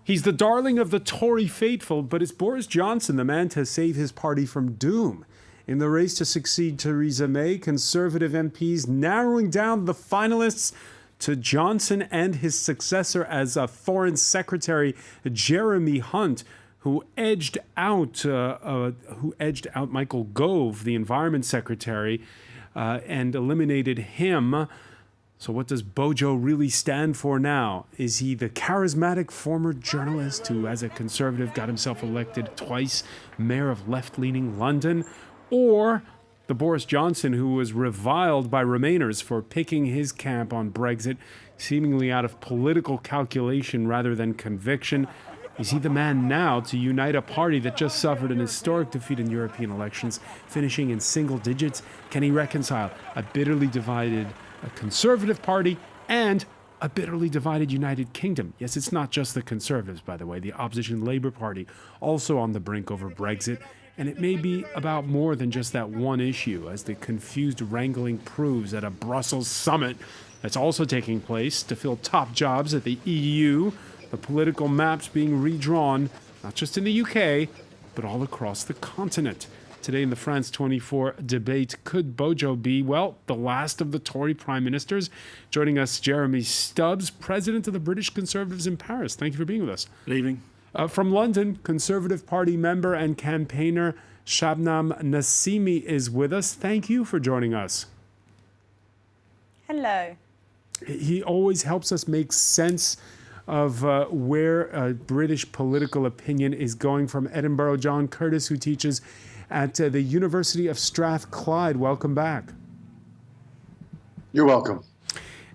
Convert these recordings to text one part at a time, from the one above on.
He's the darling of the Tory faithful, but is Boris Johnson the man to save his party from doom? In the race to succeed Theresa May, Conservative MPs narrowing down the finalists to Johnson and his successor as Foreign Secretary Jeremy Hunt, who edged out Michael Gove, the Environment Secretary, and eliminated him. So what does Bojo really stand for now? Is he the charismatic former journalist who, as a Conservative, got himself elected twice mayor of left-leaning London? Or the Boris Johnson who was reviled by Remainers for picking his camp on Brexit, seemingly out of political calculation rather than conviction? Is he the man now to unite a party that just suffered an historic defeat in European elections, finishing in single digits? Can he reconcile a bitterly divided Conservative Party and a bitterly divided United Kingdom? Yes, it's not just the Conservatives, by the way. The opposition Labour Party also on the brink over Brexit. And it may be about more than just that one issue, as the confused wrangling proves at a Brussels summit that's also taking place to fill top jobs at the EU. The political maps being redrawn, not just in the UK, but all across the continent. Today in the France 24 debate, could Bojo be, well, the last of the Tory prime ministers? Joining us, Jeremy Stubbs, president of the British Conservatives in Paris. Thank you for being with us. Good evening. From London, Conservative Party member and campaigner Shabnam Nasimi is with us. Thank you for joining us. Hello. He always helps us make sense of where British political opinion is going. From Edinburgh, John Curtis, who teaches at the University of Strathclyde. Welcome back. You're welcome.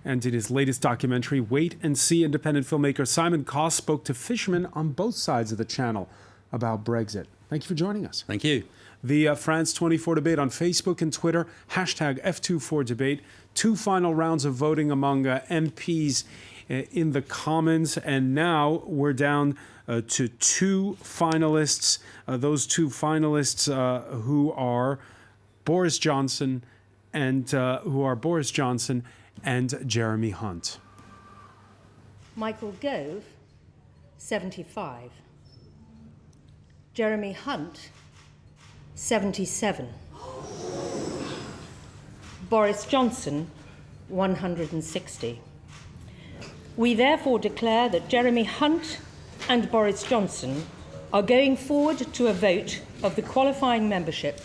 And in his latest documentary, Wait and See, independent filmmaker Simon Koss spoke to fishermen on both sides of the channel about Brexit. Thank you for joining us. Thank you. The France 24 debate on Facebook and Twitter, hashtag F24debate. 2 final rounds of voting among MPs in the Commons, and now we're down to 2 finalists. Those 2 finalists who are Boris Johnson and Jeremy Hunt. Michael Gove, 75. Jeremy Hunt, 77. Boris Johnson, 160. We therefore declare that Jeremy Hunt and Boris Johnson are going forward to a vote of the qualifying membership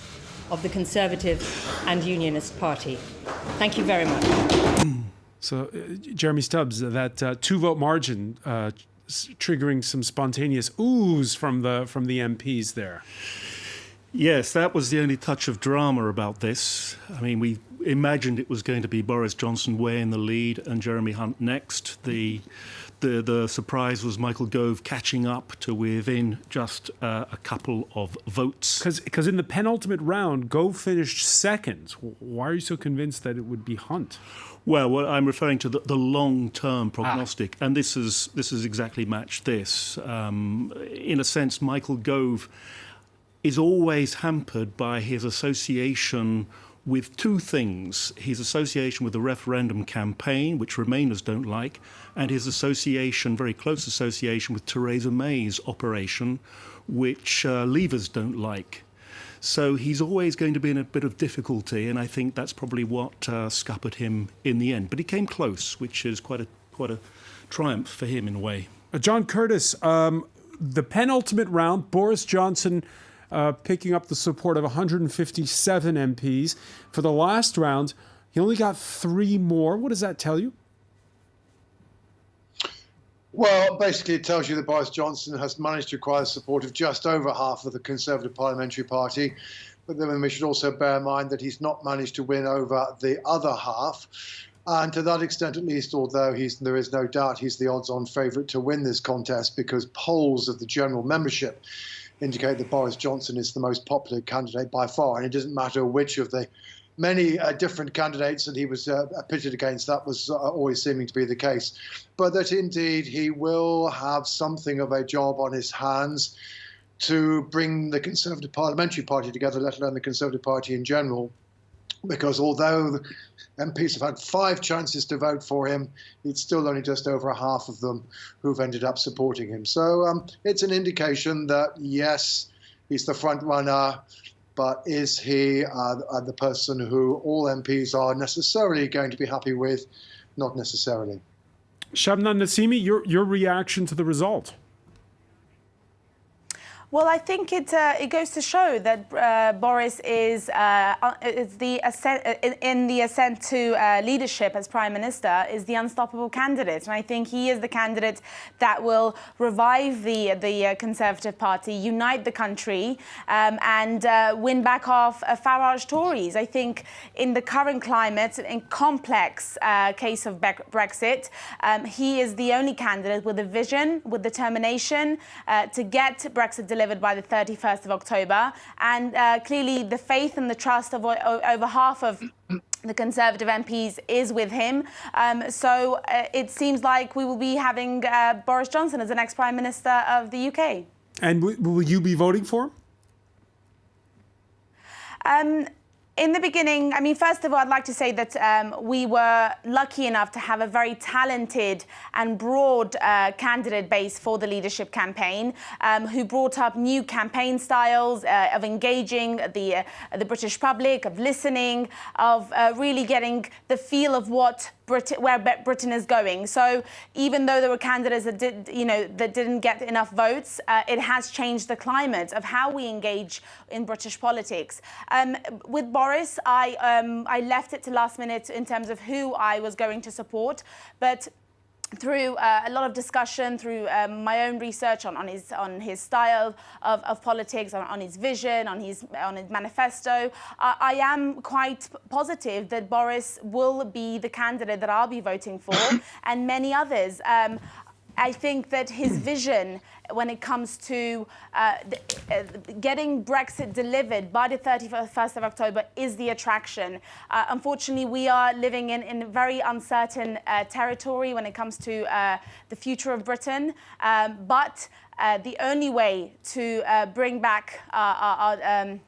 of the Conservative and Unionist Party. Thank you very much. So, Jeremy Stubbs, that 2-vote margin triggering some spontaneous oohs from the MPs there. Yes, that was the only touch of drama about this. I mean, we imagined it was going to be Boris Johnson way in the lead and Jeremy Hunt next. The surprise was Michael Gove catching up to within just a couple of votes. Because in the penultimate round, Gove finished second. Why are you so convinced that it would be Hunt? Well, I'm referring to the long-term prognostic, and this is exactly matched this. In a sense, Michael Gove is always hampered by his association with 2 things: his association with the referendum campaign, which Remainers don't like, and his association, very close association, with Theresa May's operation, which Leavers don't like. So he's always going to be in a bit of difficulty, and I think that's probably what scuppered him in the end. But he came close, which is quite a triumph for him in a way. John Curtis, the penultimate round, Boris Johnson picking up the support of 157 MPs. For the last round, he only got 3 more. What does that tell you? Well, basically it tells you that Boris Johnson has managed to acquire the support of just over half of the Conservative Parliamentary Party. But then we should also bear in mind that he's not managed to win over the other half. And to that extent, at least, although there is no doubt he's the odds-on favourite to win this contest, because polls of the general membership indicate that Boris Johnson is the most popular candidate by far. And it doesn't matter which of the many different candidates that he was pitted against. That was always seeming to be the case. But that indeed he will have something of a job on his hands to bring the Conservative Parliamentary Party together, let alone the Conservative Party in general, because although the MPs have had 5 chances to vote for him, it's still only just over half of them who've ended up supporting him. So it's an indication that, yes, he's the front runner, but is he the person who all MPs are necessarily going to be happy with? Not necessarily. Shabnam, Nasimi, your reaction to the result? Well, I think it goes to show that Boris is in the ascent to leadership as Prime Minister is the unstoppable candidate, and I think he is the candidate that will revive the Conservative Party, unite the country, and win back off Farage Tories. I think in the current climate and complex case of Brexit, he is the only candidate with a vision, with determination to get Brexit delivered by the 31st of October. And clearly the faith and the trust of over half of the Conservative MPs is with him. So it seems like we will be having Boris Johnson as the next Prime Minister of the UK. And will you be voting for him? In the beginning, I mean, first of all, I'd like to say that we were lucky enough to have a very talented and broad candidate base for the leadership campaign, who brought up new campaign styles of engaging the British public, of listening, of really getting the feel of where Britain is going. So even though there were candidates that didn't get enough votes, it has changed the climate of how we engage in British politics. With Boris, I left it to last minute in terms of who I was going to support, but through a lot of discussion, through my own research on his style of politics, on his vision, on his manifesto, I am quite positive that Boris will be the candidate that I'll be voting for, and many others. I think that his vision when it comes to getting Brexit delivered by the 31st of October is the attraction. Unfortunately, we are living in very uncertain territory when it comes to the future of Britain. But the only way to bring back our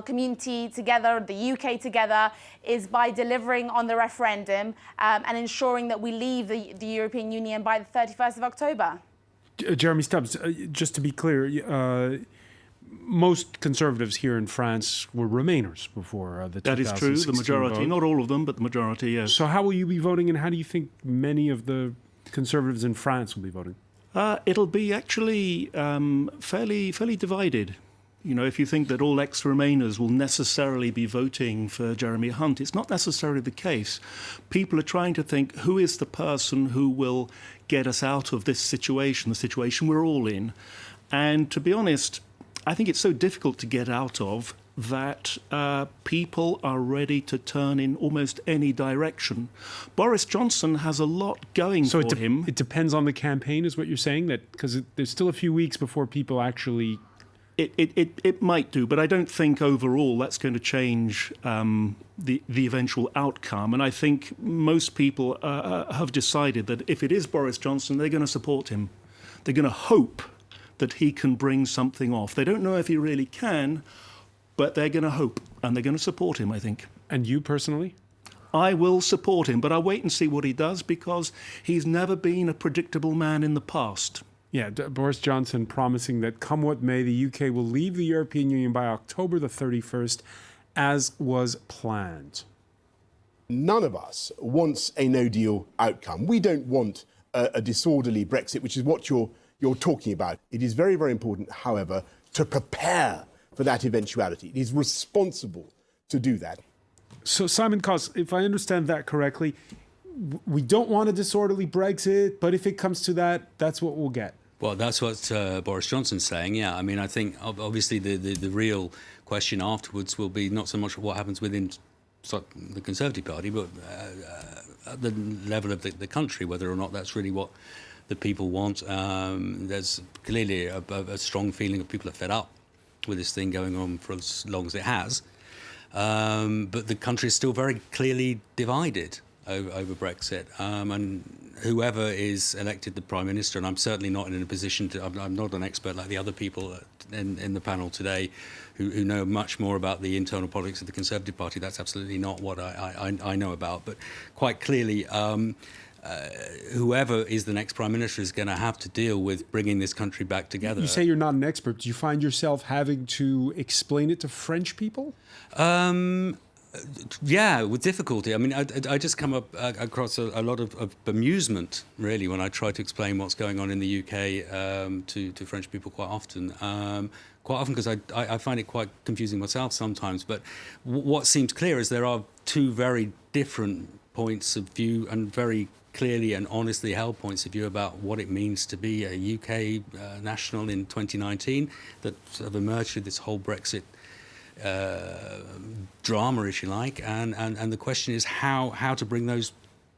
community together, the UK together, is by delivering on the referendum and ensuring that we leave the European Union by the 31st of October. Jeremy Stubbs, just to be clear, most Conservatives here in France were Remainers before the 2016 That is true, the majority. vote. Not all of them, but the majority, yes. So how will you be voting, and how do you think many of the Conservatives in France will be voting? It'll be actually fairly divided. You know, if you think that all ex-Remainers will necessarily be voting for Jeremy Hunt, it's not necessarily the case. People are trying to think, who is the person who will get us out of this situation, the situation we're all in? And to be honest, I think it's so difficult to get out of that people are ready to turn in almost any direction. Boris Johnson has a lot going for him. It depends on the campaign, is what you're saying? That because there's still a few weeks before people actually... It might do, but I don't think overall that's going to change the eventual outcome. And I think most people have decided that if it is Boris Johnson, they're going to support him. They're going to hope that he can bring something off. They don't know if he really can, but they're going to hope, and they're going to support him, I think. And you personally? I will support him, but I'll wait and see what he does, because he's never been a predictable man in the past. Yeah, Boris Johnson promising that come what may, the UK will leave the European Union by October the 31st, as was planned. None of us wants a no-deal outcome. We don't want a disorderly Brexit, which is what you're talking about. It is very, very important, however, to prepare for that eventuality. It is responsible to do that. So, Simon Coss, if I understand that correctly, we don't want a disorderly Brexit, but if it comes to that, that's what we'll get. Well, that's what Boris Johnson's saying, yeah. I mean, I think obviously the real question afterwards will be not so much what happens within the Conservative Party, but at the level of the country, whether or not that's really what the people want. There's clearly a strong feeling of people are fed up with this thing going on for as long as it has. But the country is still very clearly divided. over Brexit, and whoever is elected the Prime Minister, and I'm certainly not in a position to, I'm not an expert like the other people in the panel today who know much more about the internal politics of the Conservative Party. That's absolutely not what I know about. But quite clearly, whoever is the next Prime Minister is going to have to deal with bringing this country back together. You say you're not an expert. Do you find yourself having to explain it to French people? Yeah, with difficulty. I mean, I just come across a lot of bemusement, really, when I try to explain what's going on in the UK to French people quite often. Because I find it quite confusing myself sometimes. But what seems clear is there are two very different points of view and very clearly and honestly held points of view about what it means to be a UK national in 2019 that sort of emerged through this whole Brexit drama, if you like, and the question is how to bring those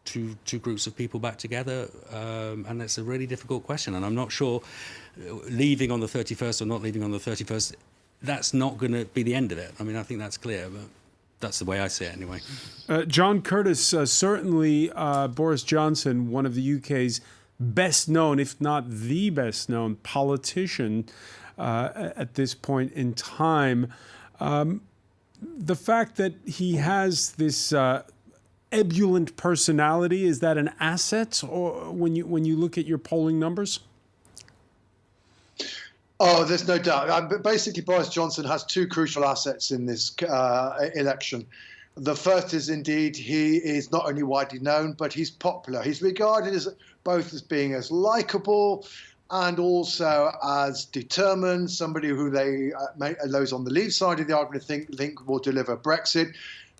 two groups of people back together, and that's a really difficult question, and I'm not sure leaving on the 31st or not leaving on the 31st, that's not going to be the end of it. I mean, I think that's clear, but that's the way I see it anyway. John Curtis, certainly Boris Johnson, one of the UK's best known, if not the best known politician at this point in time. The fact that he has this ebullient personality, is that an asset, or when you look at your polling numbers? Oh, there's no doubt. But basically, Boris Johnson has two crucial assets in this election. The first is indeed he is not only widely known, but he's popular. He's regarded as both as being as likable and also as determined, somebody who those on the Leave side of the argument think will deliver Brexit.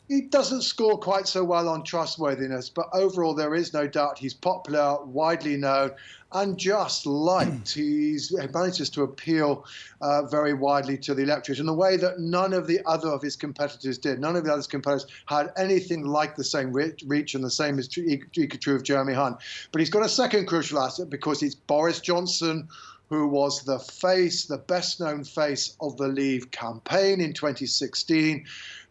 He doesn't score quite so well on trustworthiness, but overall there is no doubt he's popular, widely known, and just liked. He manages to appeal very widely to the electorate in a way that none of the other of his competitors did. None of the other competitors had anything like the same reach, and the same is equally true of Jeremy Hunt. But he's got a second crucial asset because it's Boris Johnson, who was the best-known face of the Leave campaign in 2016.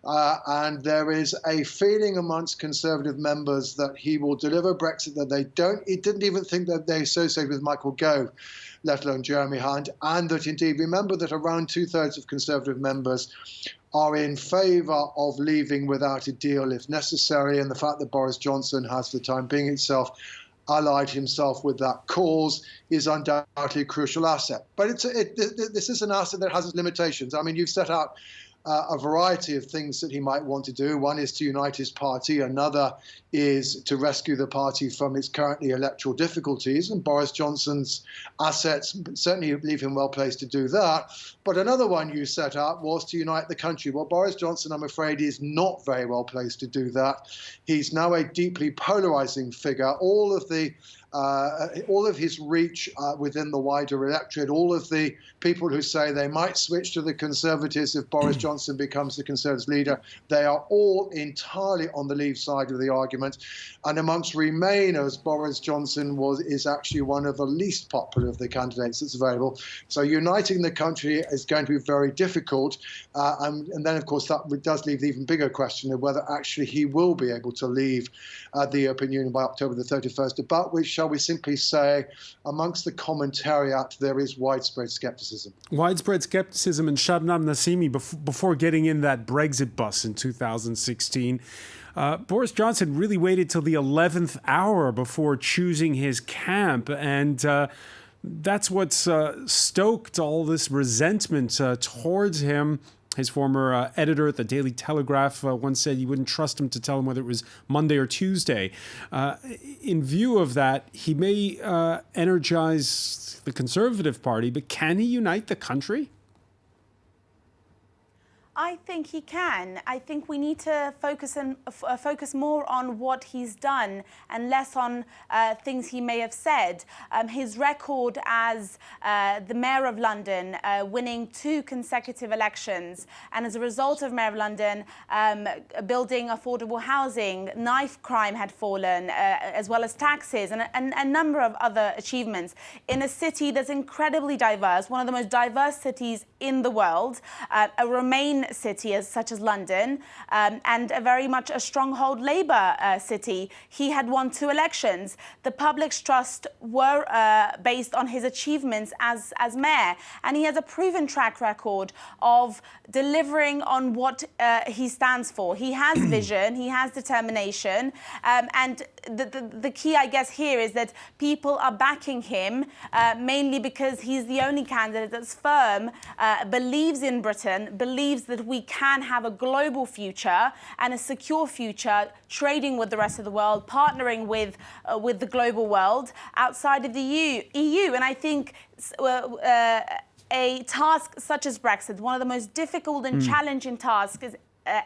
And there is a feeling amongst Conservative members that he will deliver Brexit that he didn't even think that they associated with Michael Gove, let alone Jeremy Hunt, and that indeed, remember that around 2/3 of Conservative members are in favour of leaving without a deal if necessary, and the fact that Boris Johnson has, for the time being itself, allied himself with that cause is undoubtedly a crucial asset. But this is an asset that has its limitations. I mean, you've set out a variety of things that he might want to do. One is to unite his party. Another is to rescue the party from its currently electoral difficulties. And Boris Johnson's assets certainly leave him well placed to do that. But another one you set out was to unite the country. Well, Boris Johnson, I'm afraid, is not very well placed to do that. He's now a deeply polarizing figure. All of his reach within the wider electorate, all of the people who say they might switch to the Conservatives if Boris Johnson becomes the Conservatives leader, they are all entirely on the Leave side of the argument. And amongst Remainers, Boris Johnson is actually one of the least popular of the candidates that's available. So uniting the country is going to be very difficult. And then, of course, that does leave the even bigger question of whether actually he will be able to leave the European Union by October the 31st, about which, shall we simply say, amongst the commentariat, there is widespread scepticism. Widespread scepticism. And Shabnam, Nasimi, before getting in that Brexit bus in 2016, Boris Johnson really waited till the 11th hour before choosing his camp, and that's what's stoked all this resentment towards him. His former editor at the Daily Telegraph once said he wouldn't trust him to tell him whether it was Monday or Tuesday. In view of that, he may energize the Conservative Party, but can he unite the country? I think he can. I think we need to focus more on what he's done and less on things he may have said. His record as the Mayor of London, winning 2 consecutive elections, and as a result of Mayor of London building affordable housing, knife crime had fallen, as well as taxes, and a number of other achievements in a city that's incredibly diverse, one of the most diverse cities in the world, a Remain main city such as London, and very much a stronghold Labour city. He had won 2 elections. The public's trust were based on his achievements as mayor, and he has a proven track record of delivering on what he stands for. He has vision, he has determination, and the key, I guess, here is that people are backing him mainly because he's the only candidate that's firm, believes in Britain, believes that we can have a global future and a secure future, trading with the rest of the world, partnering with the global world outside of the EU. And I think a task such as Brexit, one of the most difficult and challenging tasks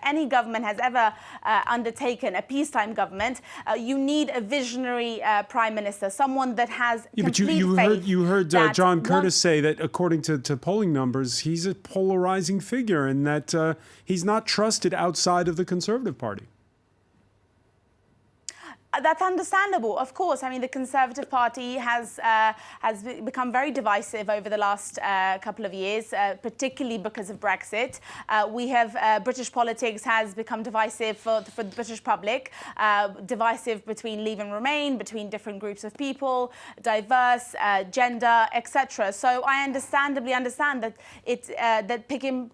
any government has ever undertaken, a peacetime government, you need a visionary prime minister, someone that has complete faith. You heard John Curtis say that according to polling numbers, he's a polarizing figure and that he's not trusted outside of the Conservative Party. That's understandable, of course. I mean, the Conservative Party has become very divisive over the last couple of years, particularly because of Brexit. British politics has become divisive for the British public, divisive between Leave and Remain, between different groups of people, diverse, gender, etc. So I understandably understand that that picking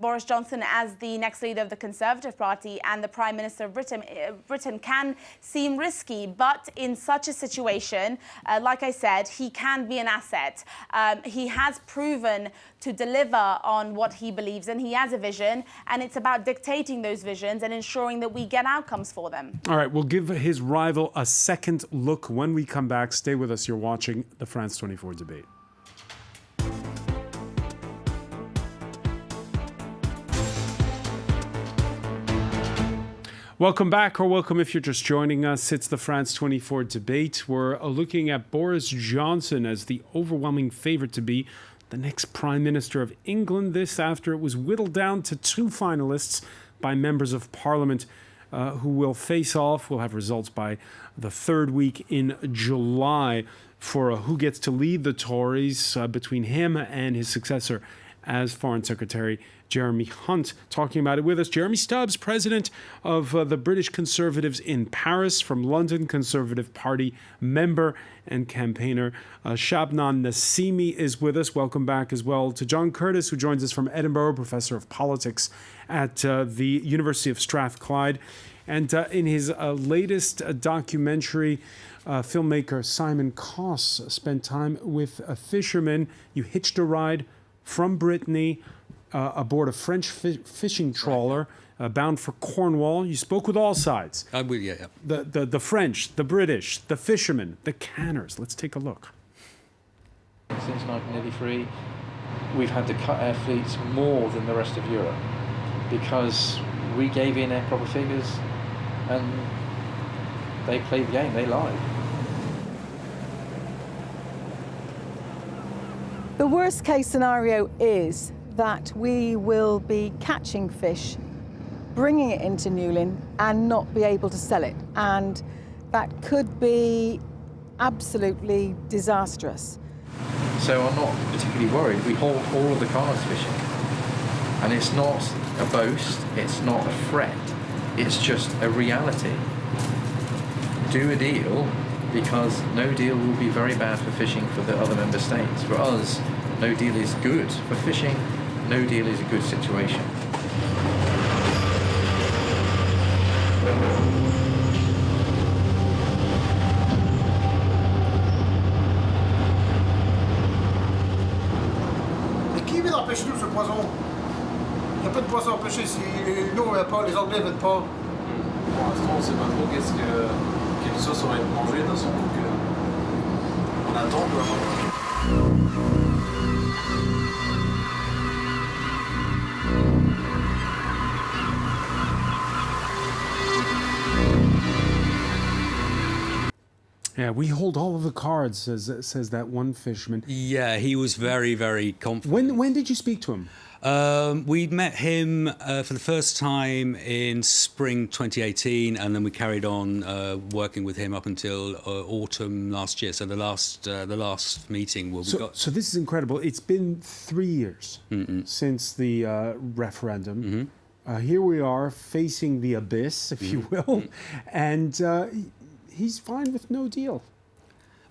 Boris Johnson as the next leader of the Conservative Party and the Prime Minister of Britain can seem risky, but in such a situation, like I said, he can be an asset. He has proven to deliver on what he believes in. He has a vision, and it's about dictating those visions and ensuring that we get outcomes for them. All right, we'll give his rival a second look when we come back. Stay with us. You're watching the France 24 debate. Welcome back, or welcome if you're just joining us. It's the France 24 debate. We're looking at Boris Johnson as the overwhelming favourite to be the next Prime Minister of England. This after it was whittled down to 2 finalists by members of Parliament who will face off. We'll have results by the 3rd week in July for who gets to lead the Tories between him and his successor as Foreign Secretary Jeremy Hunt. Talking about it with us, Jeremy Stubbs, president of the British Conservatives in Paris, from London, Conservative Party member and campaigner. Shabnam Nasimi is with us. Welcome back as well to John Curtis, who joins us from Edinburgh, professor of politics at the University of Strathclyde. And in his latest documentary, filmmaker Simon Koss spent time with a fisherman. You hitched a ride from Brittany aboard a French fishing trawler bound for Cornwall. You spoke with all sides. Yeah. The French, the British, the fishermen, the canners. Let's take a look. Since 1983, we've had to cut our fleets more than the rest of Europe because we gave in our proper figures and they played the game, they lied. The worst case scenario is that we will be catching fish, bringing it into Newlyn and not be able to sell it. And that could be absolutely disastrous. So I'm not particularly worried. We hold all of the cards fishing. And it's not a boast, it's not a threat, it's just a reality. Do a deal, because no deal will be very bad for fishing for the other member states. For us, no deal is good. For fishing, no deal is a good situation. Mais qui vient d'empêcher tout ce poison? Il n'y a pas de poisson à pêcher si nous on ne veut pas, les Anglais ne veulent pas. Pour l'instant, on ne sait pas trop quelle sauce on va être mangée, de toute façon, donc on attend quoi. Yeah, we hold all of the cards, says that one fisherman. Yeah, he was very, very confident. When did you speak to him? We met him for the first time in spring 2018, and then we carried on working with him up until autumn last year. So the last meeting where we got. So this is incredible. It's been 3 years since the referendum. Here we are facing the abyss, if you will, and he's fine with no deal.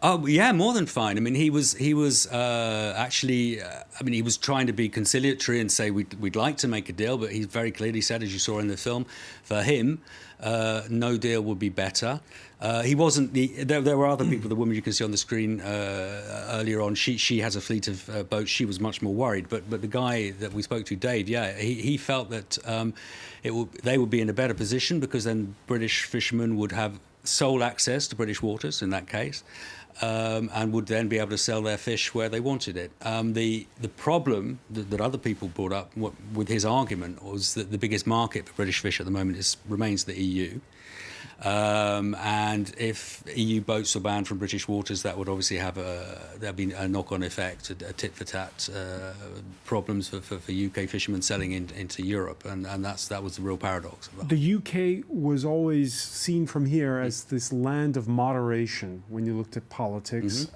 Oh yeah, more than fine. I mean, he was actually. I mean, he was trying to be conciliatory and say we'd like to make a deal, but he very clearly said, as you saw in the film, for him, no deal would be better. He wasn't the. There were other people. The woman you can see on the screen earlier on, she has a fleet of boats. She was much more worried. But the guy that we spoke to, Dave, he felt that they would be in a better position because then British fishermen would have sole access to British waters in that case. And would then be able to sell their fish where they wanted it. The problem that other people brought up with his argument was that the biggest market for British fish at the moment remains the EU. And if EU boats are banned from British waters, that would obviously there'd be a knock-on effect, a tit-for-tat problems for UK fishermen selling into Europe, and that was the real paradox. The UK was always seen from here as this land of moderation when you looked at politics.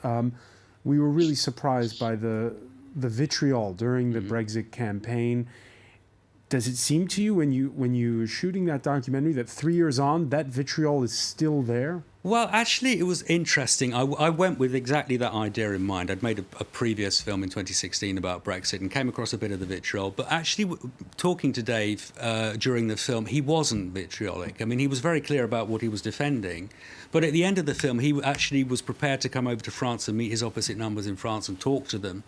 We were really surprised by the vitriol during the Brexit campaign. Does it seem to you when you were shooting that documentary that 3 years on, that vitriol is still there? Well, actually, it was interesting. I went with exactly that idea in mind. I'd made a previous film in 2016 about Brexit and came across a bit of the vitriol. But actually, talking to Dave during the film, he wasn't vitriolic. I mean, he was very clear about what he was defending. But at the end of the film, he actually was prepared to come over to France and meet his opposite numbers in France and talk to them.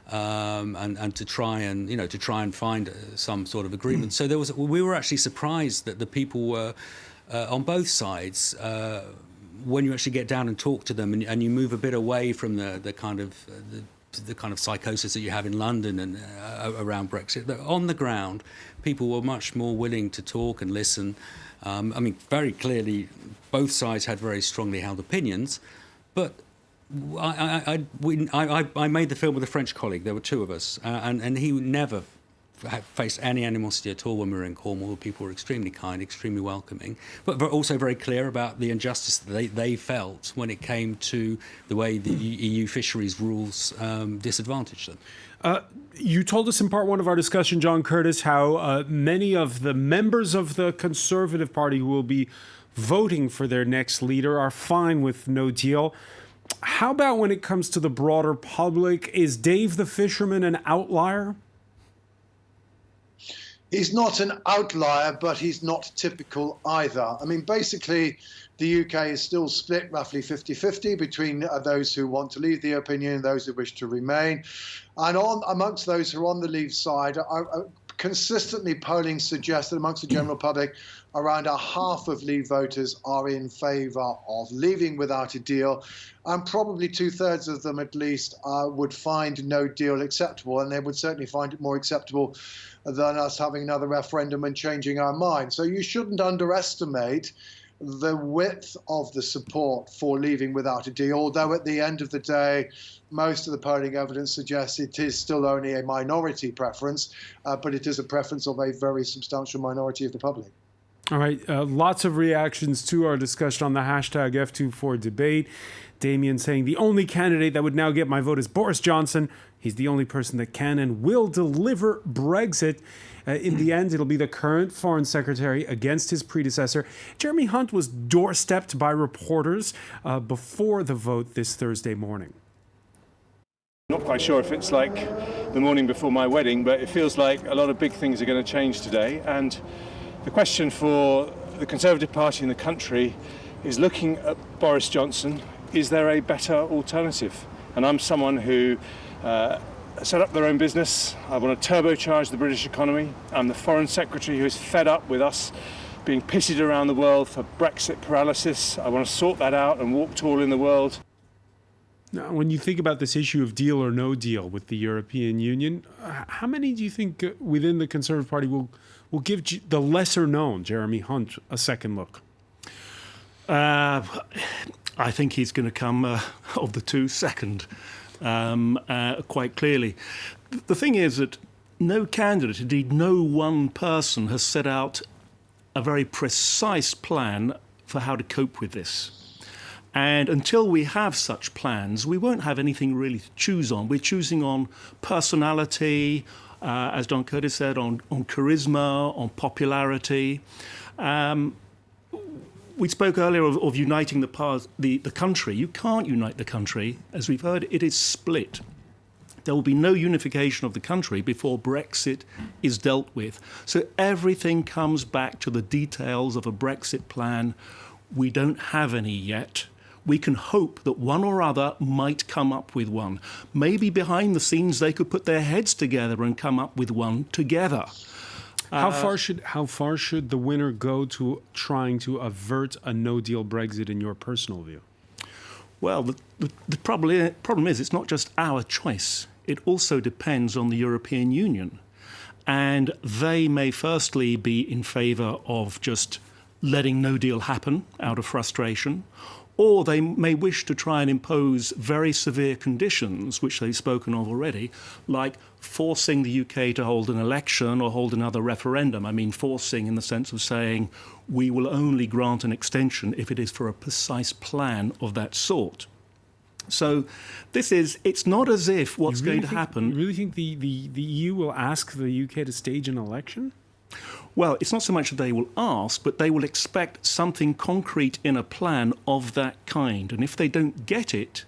And to try and find some sort of agreement. So we were actually surprised that the people were on both sides. When you actually get down and talk to them, and you move a bit away from the kind of psychosis that you have in London and around Brexit, that on the ground, people were much more willing to talk and listen. I mean, very clearly, both sides had very strongly held opinions, but. I made the film with a French colleague. There were two of us, and he never faced any animosity at all when we were in Cornwall. People were extremely kind, extremely welcoming, but also very clear about the injustice that they felt when it came to the way the EU fisheries rules disadvantaged them. You told us in part one of our discussion, John Curtis, how many of the members of the Conservative Party who will be voting for their next leader are fine with no deal. How about when it comes to the broader public? Is Dave the fisherman an outlier? He's not an outlier, but he's not typical either. I mean, basically, the UK is still split roughly 50-50 between those who want to leave the European Union and those who wish to remain. And amongst those who are on the leave side, consistently polling suggests that amongst the general public, around a half of Leave voters are in favour of leaving without a deal, and probably 2/3 of them at least would find no deal acceptable, and they would certainly find it more acceptable than us having another referendum and changing our mind. So you shouldn't underestimate the width of the support for leaving without a deal, although at the end of the day, most of the polling evidence suggests it is still only a minority preference, but it is a preference of a very substantial minority of the public. All right, lots of reactions to our discussion on the hashtag F24debate. Damien saying the only candidate that would now get my vote is Boris Johnson. He's the only person that can and will deliver Brexit. In the end, it'll be the current Foreign Secretary against his predecessor. Jeremy Hunt was doorstepped by reporters before the vote this Thursday morning. Not quite sure if it's like the morning before my wedding, but it feels like a lot of big things are going to change today. And the question for the Conservative Party in the country is looking at Boris Johnson, is there a better alternative? And I'm someone who set up their own business. I want to turbocharge the British economy. I'm the Foreign Secretary who is fed up with us being pitted around the world for Brexit paralysis. I want to sort that out and walk tall in the world. Now, when you think about this issue of deal or no deal with the European Union, how many do you think within the Conservative Party will give the lesser known Jeremy Hunt a second look? I think he's going to come of the two second, quite clearly. The thing is that no candidate, indeed no one person, has set out a very precise plan for how to cope with this. And until we have such plans, we won't have anything really to choose on. We're choosing on personality, as Don Curtis said, on charisma, on popularity. We spoke earlier of uniting the country. You can't unite the country. As we've heard, it is split. There will be no unification of the country before Brexit is dealt with. So everything comes back to the details of a Brexit plan. We don't have any yet. We can hope that one or other might come up with one. Maybe behind the scenes they could put their heads together and come up with one together. How far should the winner go to trying to avert a no-deal Brexit in your personal view? Well, the problem is it's not just our choice. It also depends on the European Union. And they may firstly be in favour of just letting no deal happen out of frustration, or they may wish to try and impose very severe conditions, which they've spoken of already, like forcing the UK to hold an election or hold another referendum. I mean, forcing in the sense of saying we will only grant an extension if it is for a precise plan of that sort. So it's not as if what's going to happen... You really think the EU will ask the UK to stage an election? Well, it's not so much that they will ask, but they will expect something concrete in a plan of that kind. And if they don't get it,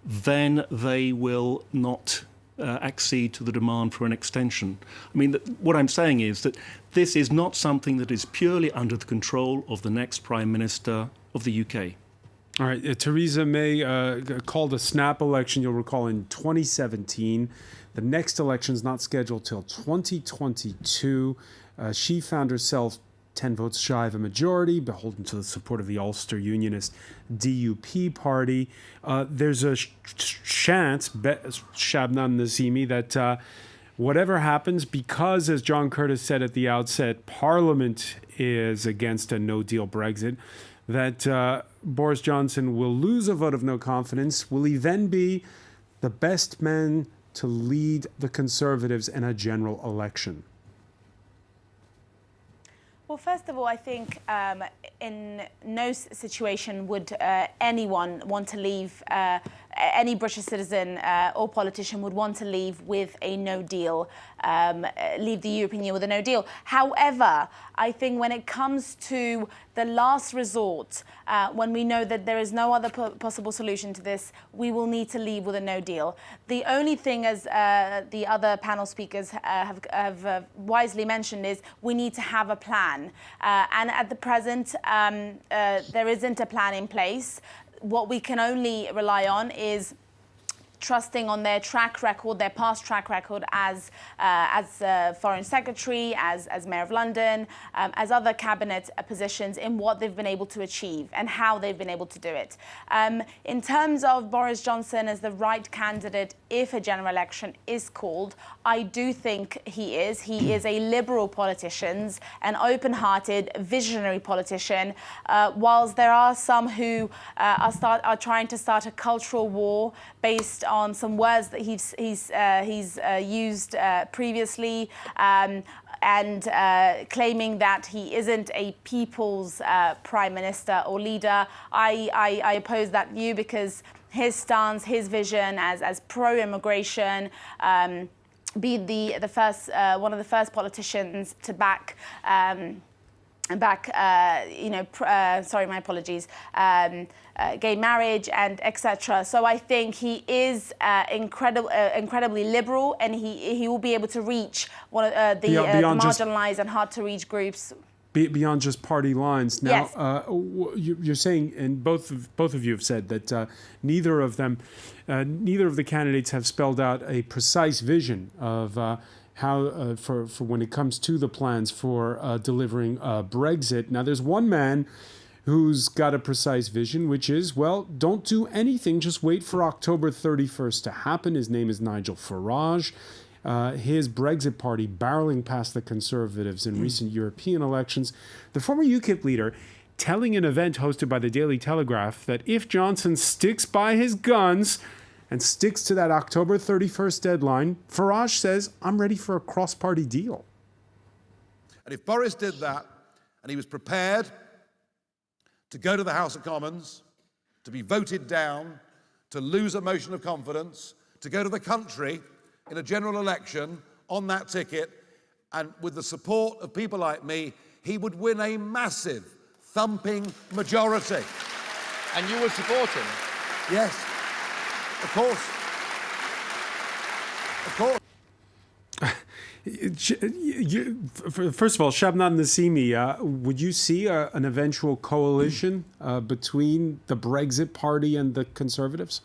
then they will not accede to the demand for an extension. I mean, what I'm saying is that this is not something that is purely under the control of the next Prime Minister of the UK. All right, Theresa May called a snap election, you'll recall, in 2017. The next election is not scheduled till 2022. She found herself 10 votes shy of a majority, beholden to the support of the Ulster Unionist DUP party. There's a chance, Shabnam Nasimi, that whatever happens, because, as John Curtis said at the outset, Parliament is against a no-deal Brexit, that Boris Johnson will lose a vote of no confidence. Will he then be the best man to lead the Conservatives in a general election? Well, first of all, I think in no situation would anyone want to leave, any British citizen or politician would want to leave with a no deal, leave the European Union with a no deal. However, I think when it comes to the last resort, when we know that there is no other possible solution to this, we will need to leave with a no deal. The only thing, as the other panel speakers have wisely mentioned, is we need to have a plan. And at the present, there isn't a plan in place. What we can only rely on is trusting on their track record, their past track record as Foreign Secretary, as Mayor of London, as other cabinet positions, in what they've been able to achieve and how they've been able to do it. In terms of Boris Johnson as the right candidate, if a general election is called, I do think he is. He is a liberal politician, an open-hearted, visionary politician, whilst there are some who are trying to start a cultural war based on some words that he's used previously, and claiming that he isn't a people's prime minister or leader. I oppose that view, because his stance, his vision as pro-immigration, be the first one of the first politicians to back. Sorry, my apologies. Gay marriage and etc. So I think he is incredibly liberal, and he will be able to reach one of the marginalised and hard to reach groups. Beyond just party lines. Now, Yes. You're saying, and both of you have said that neither of the candidates have spelled out a precise vision of how for when it comes to the plans for delivering Brexit. Now, there's one man who's got a precise vision, which is, well, don't do anything, just wait for October 31st to happen. His name is Nigel Farage. His Brexit party barreling past the Conservatives in recent European elections. The former UKIP leader telling an event hosted by the Daily Telegraph that if Johnson sticks by his guns and sticks to that October 31st deadline, Farage says, I'm ready for a cross-party deal. And if Boris did that, and he was prepared to go to the House of Commons, to be voted down, to lose a motion of confidence, to go to the country in a general election on that ticket, and with the support of people like me, he would win a massive, thumping majority. And you would support him? Yes, of course. Of course. First of all, Shabnam, Nasimi, would you see an eventual coalition between the Brexit Party and the Conservatives?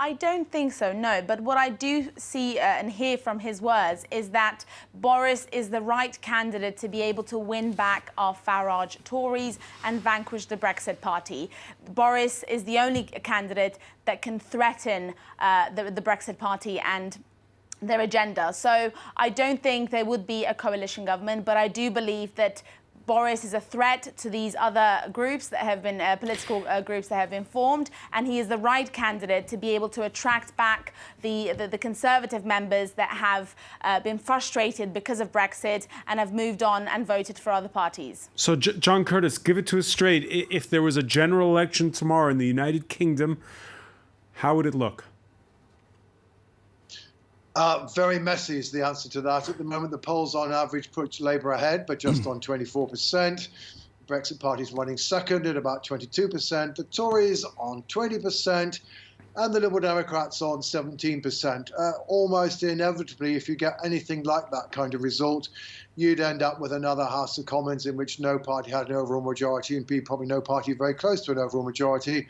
I don't think so, no. But what I do see and hear from his words is that Boris is the right candidate to be able to win back our Farage Tories and vanquish the Brexit Party. Boris is the only candidate that can threaten the Brexit Party and their agenda. So I don't think there would be a coalition government, but I do believe that Boris is a threat to these other groups that have been political groups that have been formed, and he is the right candidate to be able to attract back the Conservative members that have been frustrated because of Brexit and have moved on and voted for other parties. So, John Curtis, give it to us straight. If there was a general election tomorrow in the United Kingdom, how would it look? Very messy is the answer to that. At the moment, the polls on average put Labour ahead, but just on 24%. The Brexit Party is running second at about 22%. The Tories on 20%. And the Liberal Democrats on 17%. Almost inevitably, if you get anything like that kind of result, you'd end up with another House of Commons in which no party had an overall majority, and probably no party very close to an overall majority.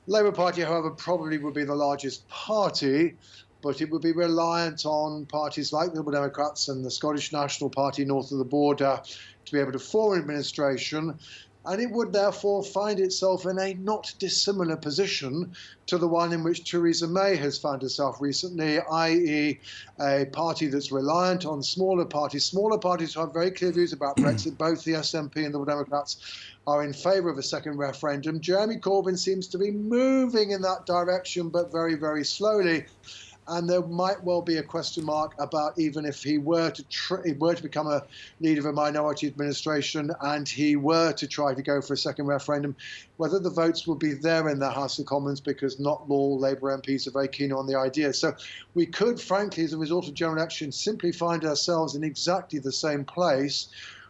Labour Party, however, probably would be the largest party, but it would be reliant on parties like the Liberal Democrats and the Scottish National Party north of the border to be able to form an administration. And it would therefore find itself in a not dissimilar position to the one in which Theresa May has found herself recently, i.e. a party that's reliant on smaller parties who have very clear views about Brexit. Both the SNP and the Liberal Democrats are in favour of a second referendum. Jeremy Corbyn seems to be moving in that direction, but very, very slowly. And there might well be a question mark about even if he were to become a leader of a minority administration and he were to try to go for a second referendum, whether the votes will be there in the House of Commons, because not all Labour MPs are very keen on the idea. So we could, frankly, as a result of general election, simply find ourselves in exactly the same place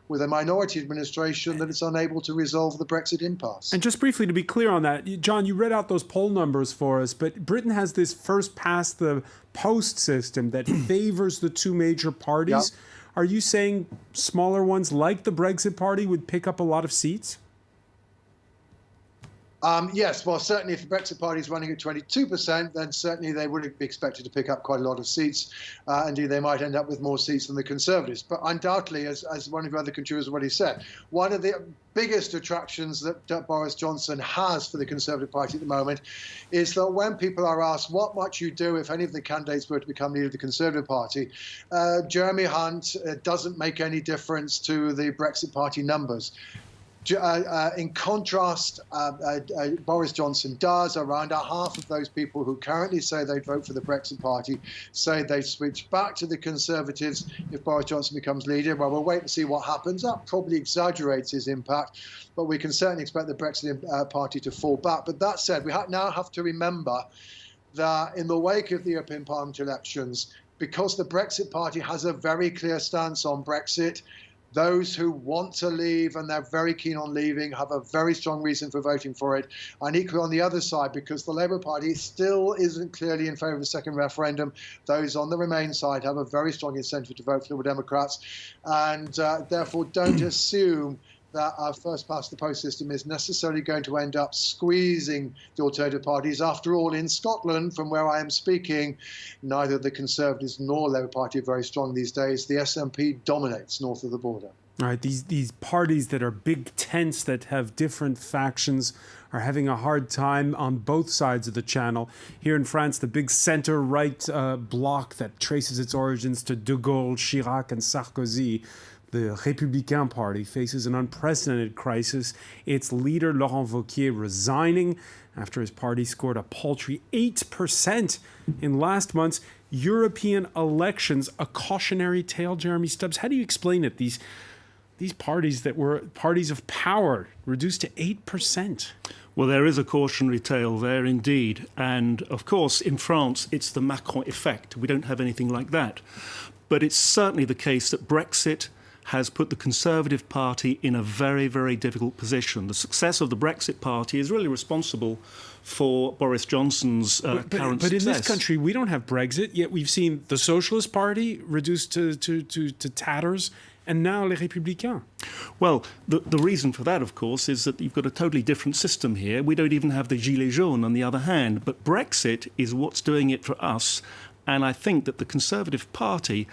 with a minority administration that is unable to resolve the Brexit impasse. And just briefly, to be clear on that, John, you read out those poll numbers for us, but Britain has this first past the post system that favors the two major parties. Yep. Are you saying smaller ones like the Brexit Party would pick up a lot of seats? Yes, well, certainly if the Brexit Party is running at 22%, then certainly they would be expected to pick up quite a lot of seats. Indeed, they might end up with more seats than the Conservatives. But undoubtedly, as one of your other contributors already said, one of the biggest attractions that Boris Johnson has for the Conservative Party at the moment is that when people are asked what might you do if any of the candidates were to become leader of the Conservative Party, Jeremy Hunt doesn't make any difference to the Brexit Party numbers. In contrast, Boris Johnson does. Around half of those people who currently say they'd vote for the Brexit Party say they'd switch back to the Conservatives if Boris Johnson becomes leader. Well, we'll wait and see what happens. That probably exaggerates his impact, but we can certainly expect the Brexit Party to fall back. But that said, we now have to remember that in the wake of the European Parliament elections, because the Brexit Party has a very clear stance on Brexit, those who want to leave and they're very keen on leaving have a very strong reason for voting for it. And equally on the other side, because the Labour Party still isn't clearly in favour of a second referendum, those on the Remain side have a very strong incentive to vote for Liberal Democrats. And therefore, don't assume that our first past the post system is necessarily going to end up squeezing the alternative parties. After all, in Scotland, from where I am speaking, neither the Conservatives nor Labour Party are very strong these days. The SNP dominates north of the border. All right, these parties that are big tents that have different factions are having a hard time on both sides of the channel. Here in France, the big center-right bloc that traces its origins to de Gaulle, Chirac and Sarkozy, The Républicain Party faces an unprecedented crisis. Its leader, Laurent Wauquiez, resigning after his party scored a paltry 8% in last month's European elections. A cautionary tale, Jeremy Stubbs. How do you explain it? These parties that were parties of power reduced to 8%. Well, there is a cautionary tale there indeed. And of course, in France, it's the Macron effect. We don't have anything like that. But it's certainly the case that Brexit has put the Conservative Party in a very, very difficult position. The success of the Brexit Party is really responsible for Boris Johnson's current success. But in this country, we don't have Brexit, yet we've seen the Socialist Party reduced to tatters, and now Les Républicains. Well, the reason for that, of course, is that you've got a totally different system here. We don't even have the Gilets jaunes on the other hand. But Brexit is what's doing it for us. And I think that the Conservative Party,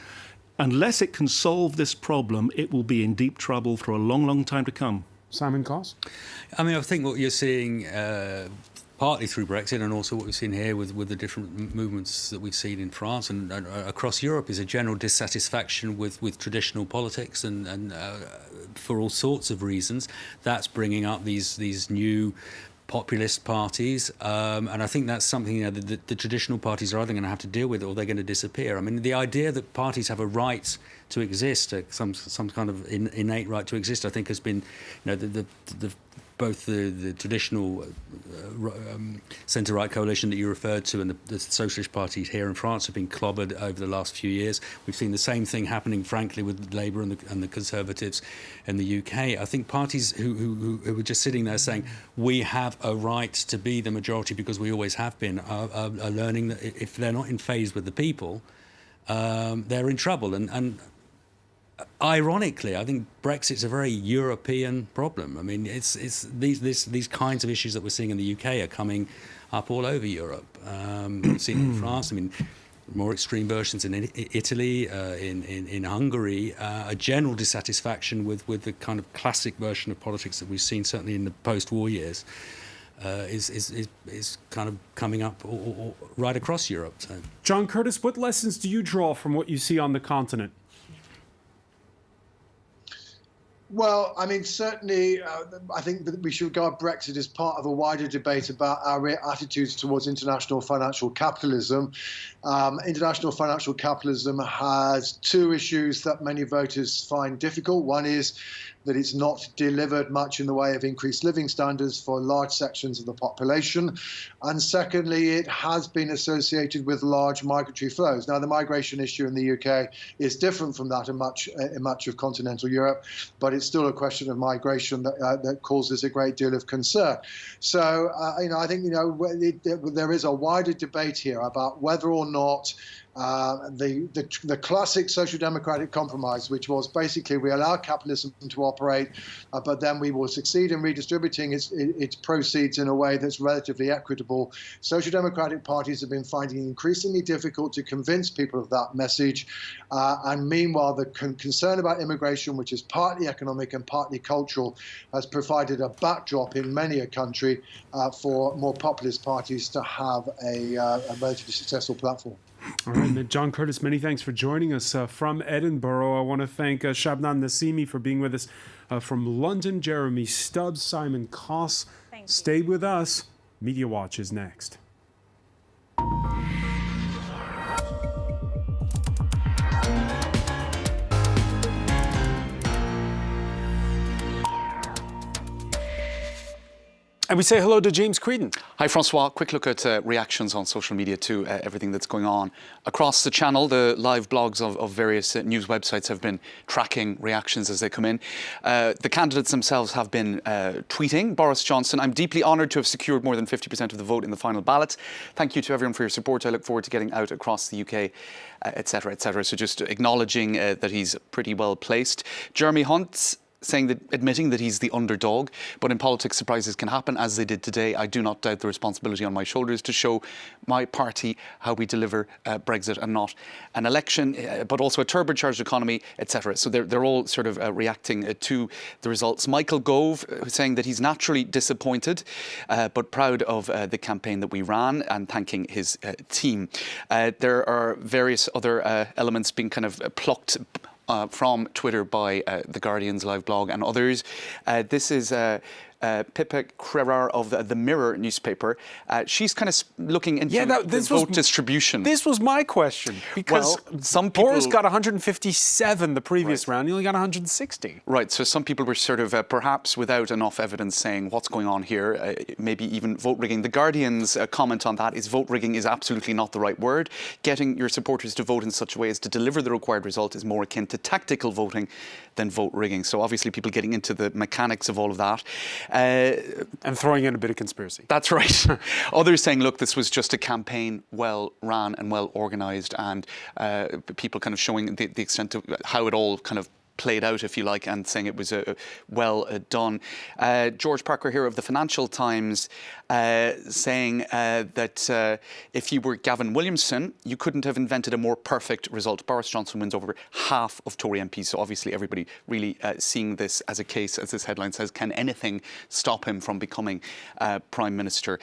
unless it can solve this problem, it will be in deep trouble for a long, long time to come. Simon Koss? I mean, I think what you're seeing partly through Brexit and also what we've seen here with the different movements that we've seen in France and across Europe is a general dissatisfaction with traditional politics and for all sorts of reasons. That's bringing up these new populist parties, and I think that's something the traditional parties are either going to have to deal with or they're going to disappear. I mean, the idea that parties have a right to exist, some kind of innate right to exist, I think has been, both the traditional centre-right coalition that you referred to and the Socialist parties here in France have been clobbered over the last few years. We've seen the same thing happening, frankly, with Labour and the Conservatives in the UK. I think parties who were just sitting there saying, we have a right to be the majority because we always have been, are learning that if they're not in phase with the people, they're in trouble. And ironically, I think Brexit's a very European problem. I mean, it's these kinds of issues that we're seeing in the UK are coming up all over Europe. We've seen in France. I mean, more extreme versions in Italy, in Hungary. A general dissatisfaction with the kind of classic version of politics that we've seen certainly in the post-war years. Is kind of coming up right across Europe. So. John Curtis, what lessons do you draw from what you see on the continent? Well, I mean, certainly, I think that we should regard Brexit as part of a wider debate about our attitudes towards international financial capitalism. International financial capitalism has two issues that many voters find difficult. One is that it's not delivered much in the way of increased living standards for large sections of the population. And secondly, it has been associated with large migratory flows. Now, the migration issue in the UK is different from that in much of continental Europe, but it's still a question of migration that causes a great deal of concern. So, I think, there is a wider debate here about whether or not the classic social democratic compromise, which was basically we allow capitalism to operate, but then we will succeed in redistributing its proceeds in a way that's relatively equitable. Social democratic parties have been finding it increasingly difficult to convince people of that message. And meanwhile, the concern about immigration, which is partly economic and partly cultural, has provided a backdrop in many a country for more populist parties to have a relatively successful platform. All right, John Curtis, many thanks for joining us from Edinburgh. I want to thank Shabnam Nasimi for being with us from London, Jeremy Stubbs, Simon Koss. Stay with us. Media Watch is next. And we say hello to James Creedon. Hi, Francois. Quick look at reactions on social media to everything that's going on. Across the channel, the live blogs of various news websites have been tracking reactions as they come in. The candidates themselves have been tweeting. Boris Johnson, I'm deeply honoured to have secured more than 50% of the vote in the final ballot. Thank you to everyone for your support. I look forward to getting out across the UK, etc., etc. So just acknowledging that he's pretty well placed. Jeremy Hunt admitting that he's the underdog, but in politics surprises can happen, as they did today. I do not doubt the responsibility on my shoulders to show my party how we deliver Brexit and not an election, but also a turbocharged economy, etc. So they're all sort of reacting to the results. Michael Gove saying that he's naturally disappointed, but proud of the campaign that we ran and thanking his team. There are various other elements being kind of plucked from Twitter by The Guardian's live blog and others. This is Pippa Crerar of the Mirror newspaper. She's kind of looking into the vote distribution. This was my question, because some people, Boris got 157 the previous round, he only got 160. Right, so some people were sort of perhaps without enough evidence saying what's going on here, maybe even vote rigging. The Guardian's comment on that is vote rigging is absolutely not the right word. Getting your supporters to vote in such a way as to deliver the required result is more akin to tactical voting than vote rigging. So obviously people getting into the mechanics of all of that. And throwing in a bit of conspiracy. That's right. Others saying, look, this was just a campaign well ran and well organised, and people kind of showing the extent of how it all kind of played out, if you like, and saying it was well done. George Parker here of the Financial Times saying that if you were Gavin Williamson, you couldn't have invented a more perfect result. Boris Johnson wins over half of Tory MPs, so obviously everybody really seeing this as a case, as this headline says, can anything stop him from becoming Prime Minister?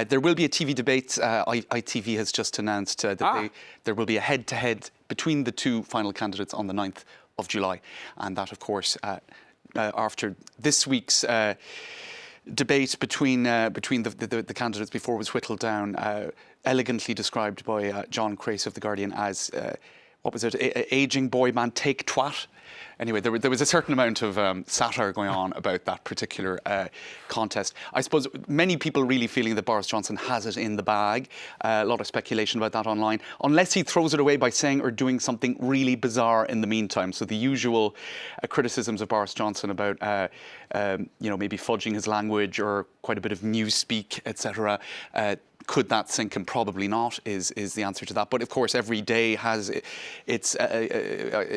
There will be a TV debate. ITV has just announced that there will be a head-to-head between the two final candidates on the 9th of July, and that, of course, after this week's debate between the candidates before it was whittled down, elegantly described by John Crace of The Guardian as what was it? Aging boy man take twat. Anyway, there was a certain amount of satire going on about that particular contest. I suppose many people really feeling that Boris Johnson has it in the bag. A lot of speculation about that online, unless he throws it away by saying or doing something really bizarre in the meantime. So the usual criticisms of Boris Johnson about, maybe fudging his language or quite a bit of newspeak, etc. Could that sink him? Probably not, is the answer to that. But of course, every day has its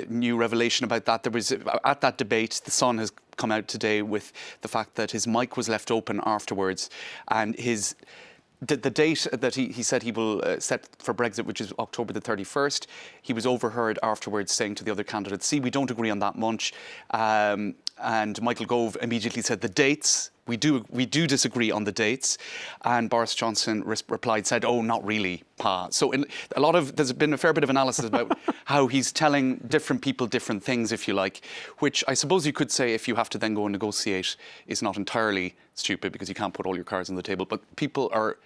new revelation about that. There was, at that debate, The Sun has come out today with the fact that his mic was left open afterwards, and the date that he said he will set for Brexit, which is October the 31st, he was overheard afterwards saying to the other candidates, see, we don't agree on that much. And Michael Gove immediately said the dates, we do disagree on the dates. And Boris Johnson replied, said, oh, not really, Pa. So there's been a fair bit of analysis about how he's telling different people different things, if you like, which I suppose you could say, if you have to then go and negotiate, is not entirely stupid, because you can't put all your cards on the table. But people are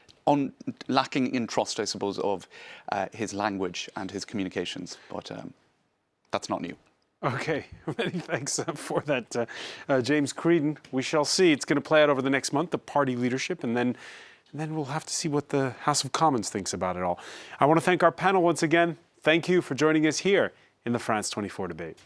lacking in trust, I suppose, of his language and his communications. But that's not new. Okay, many thanks for that, James Creedon. We shall see. It's going to play out over the next month, the party leadership, and then we'll have to see what the House of Commons thinks about it all. I want to thank our panel once again. Thank you for joining us here in the France 24 debate.